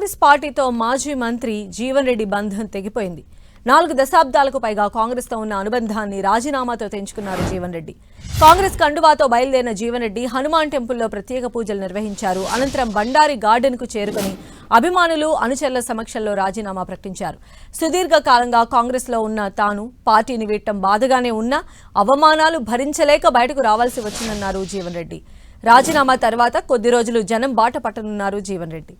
కాంగ్రెస్ పార్టీతో మాజీ మంత్రి జీవన్ రెడ్డి బంధం తెగిపోయింది. 4 దశాబ్దాలకు పైగా కాంగ్రెస్ తో ఉన్న అనుబంధాన్ని రాజీనామాతో తెంచుకున్నారు జీవన్ రెడ్డి. కాంగ్రెస్ కండువాతో బయలుదేరిన జీవన్ రెడ్డి హనుమాన్ టెంపుల్లో ప్రత్యేక పూజలు నిర్వహించారు. అనంతరం బండారి గార్డెన్ కు చేరుకుని అభిమానులు అనుచరుల సమక్షంలో రాజీనామా ప్రకటించారు. సుదీర్ఘ కాలంగా కాంగ్రెస్ లో ఉన్న తాను పార్టీని వీడటం బాధగానే ఉన్నా అవమానాలు భరించలేక బయటకు రావాల్సి వచ్చిందన్నారు జీవన్ రెడ్డి. రాజీనామా తర్వాత కొద్ది రోజులు జనం బాట పట్టనున్నారు జీవన్ రెడ్డి.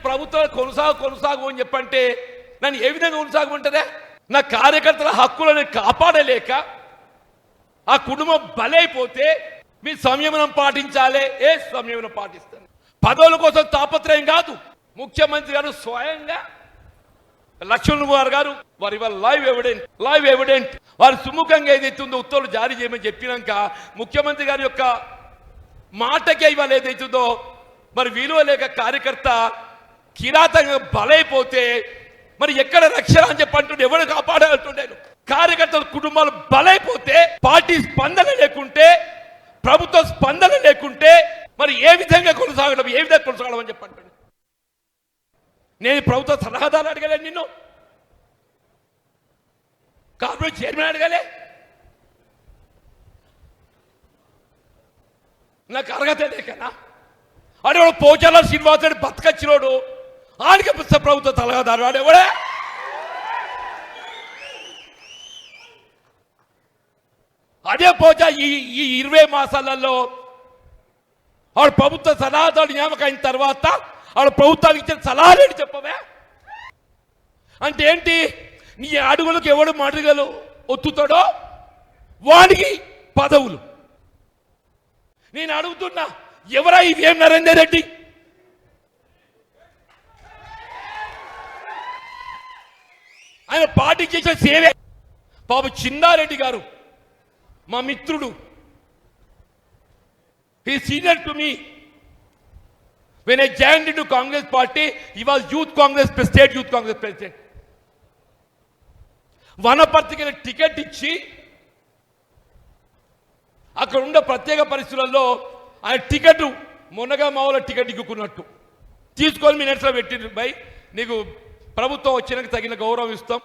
ప్రభుత్వం కొనసాగు అని చెప్పంటే నన్ను ఏ విధంగా కొనసాగమంటారా? నా కార్యకర్తల హక్కులను కాపాడలేక ఆ కుటుంబం బలైపోతే మీ సంయమనం పాటించాలి. ఏ సంయమనం పాటిస్తాను? పదవుల కోసం తాపత్రయం కాదు. ముఖ్యమంత్రి గారు స్వయంగా లక్ష్మణ్ కుమార్ గారు వారి లైవ్ ఎవిడెంట్ వారు సుముఖంగా ఏదైతుందో ఉత్తర్వులు జారీ చేయమని చెప్పినాక ముఖ్యమంత్రి గారి యొక్క మాటకే ఇవాళ ఏదైతుందో మరి విలువ లేక కార్యకర్త కిరాతంగా బలైపోతే మరి ఎక్కడ రక్షణ అని చెప్పంటుండే ఎవరు కాపాడాలంటుండేను? కార్యకర్తల కుటుంబాలు బలైపోతే పార్టీ స్పందన లేకుంటే ప్రభుత్వ స్పందన లేకుంటే మరి ఏ విధంగా కొనసాగడం అని చెప్పంటుండే. నేను ప్రభుత్వ సలహాదారు అడగలే, నిన్ను కార్పొరేట్ చైర్మన్ అడగలే, నాకు అర్హత లేకనా? అడేవాడు పోచాల శ్రీనివాసుడు బతకచ్చినోడు ఆడికి ప్రభుత్వ సలహాదారు ఆడేవాడే. అదే పోచా ఈ 20 మాసాలలో ఆవిడ ప్రభుత్వ సలహాదారు నియామకం అయిన తర్వాత ఆవిడ ప్రభుత్వానికి ఇచ్చిన సలహాలు ఏంటి చెప్పవే? అంటే ఏంటి? నీ అడుగులకు ఎవడు మడుగలు ఒత్తుతాడో వాడికి పదవులు. నేను అడుగుతున్నా, ఎవరా ఈ వేం నరేందర్ రెడ్డి? ఆయన పార్టీకి చేసిన సేవే. బాబు చిన్నారెడ్డి గారు మా మిత్రుడు, he senior to me. When I joined into Congress party, he was state youth Congress president. వనపర్తికి టికెట్ ఇచ్చి అక్కడ ఉన్న ప్రత్యేక పరిస్థితులలో ఆయన టికెట్ మొన్నగా మామూలు టికెట్ ఇక్కున్నట్టు తీసుకొని మినిట్స్లో పెట్టిండ్రు. బై నీకు ప్రభుత్వం వచ్చినాక తగిన గౌరవం ఇస్తాం,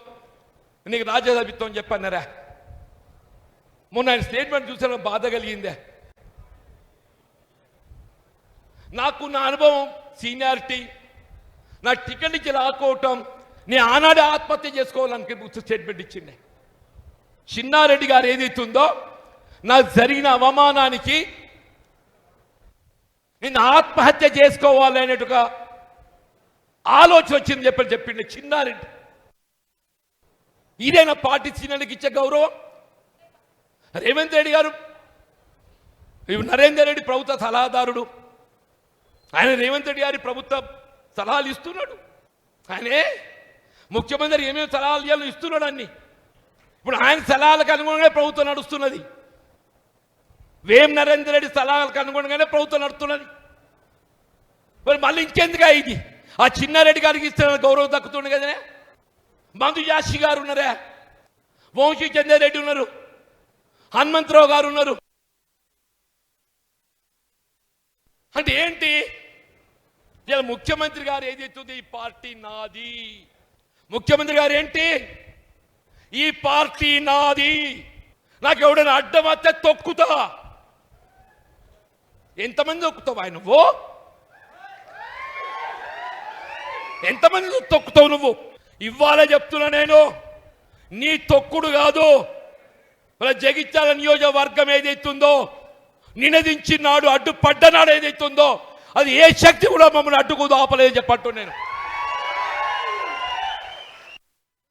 నీకు రాజ్యసభ ఇస్తాం అని చెప్పన్నారా? మొన్న ఆయన స్టేట్మెంట్ చూసిన బాధ కలిగిందే. నాకు నా అనుభవం, సీనియారిటీ, నా టికెట్ ఇచ్చి రాకపోవటం, నేను ఆనాడే ఆత్మహత్య చేసుకోవాలని స్టేట్మెంట్ ఇచ్చిండే. చిన్నారెడ్డి గారు ఏదైతుందో నాకు జరిగిన అవమానానికి నేను ఆత్మహత్య చేసుకోవాలనేటుగా ఆలోచన వచ్చింది చెప్పిండే చిన్నారెడ్డి. ఇదేనా పార్టీ సీనియర్కి ఇచ్చే గౌరవం? రేవంత్ రెడ్డి గారు, నరేందర్ రెడ్డి ప్రభుత్వ సలహాదారుడు, ఆయన రేవంత్ రెడ్డి గారి ప్రభుత్వ సలహాలు ఇస్తున్నాడు. ఆయనే ముఖ్యమంత్రి ఏమేమి సలహాలు ఇవ్వాలో ఇస్తున్నాడు అన్ని. ఇప్పుడు ఆయన సలహాలకు అనుగుణంగా ప్రభుత్వం నడుస్తున్నది. వేం నరేందర్ రెడ్డి సలహాలకు అనుగుణంగానే ప్రభుత్వం నడుస్తున్నది. మరి మళ్ళీ ఇంకెందుగా ఇది? ఆ చిన్నారెడ్డి గారికి ఇస్తున్న గౌరవం దక్కుతుంది కదనే. మందు జాషి గారు ఉన్నారా, వంశీ చంద్రారెడ్డి ఉన్నారు, హనుమంతరావు గారు ఉన్నారు. అంటే ఏంటి? ఇలా ముఖ్యమంత్రి గారు ఏదైతుంది, ఈ పార్టీ నాది. ముఖ్యమంత్రి గారు ఏంటి? ఈ పార్టీ నాది, నాకు ఎవడైనా అడ్డం వస్తే తొక్కుతా. ఎంతమంది తొక్కుతావు ఆయన? నువ్వు ఎంతమంది తొక్కుతావు నువ్వు? ఇవ్వాలే చెప్తున్నా నేను, నీ తొక్కుడు కాదు. మన జగిత్యాల నియోజకవర్గం ఏదైతుందో నినదించినాడు, అడ్డుపడ్డనాడు ఏదైతుందో అది ఏ శక్తి కూడా మమ్మల్ని అడ్డుకోదు, ఆపలేదు చెప్పట్టు నేను.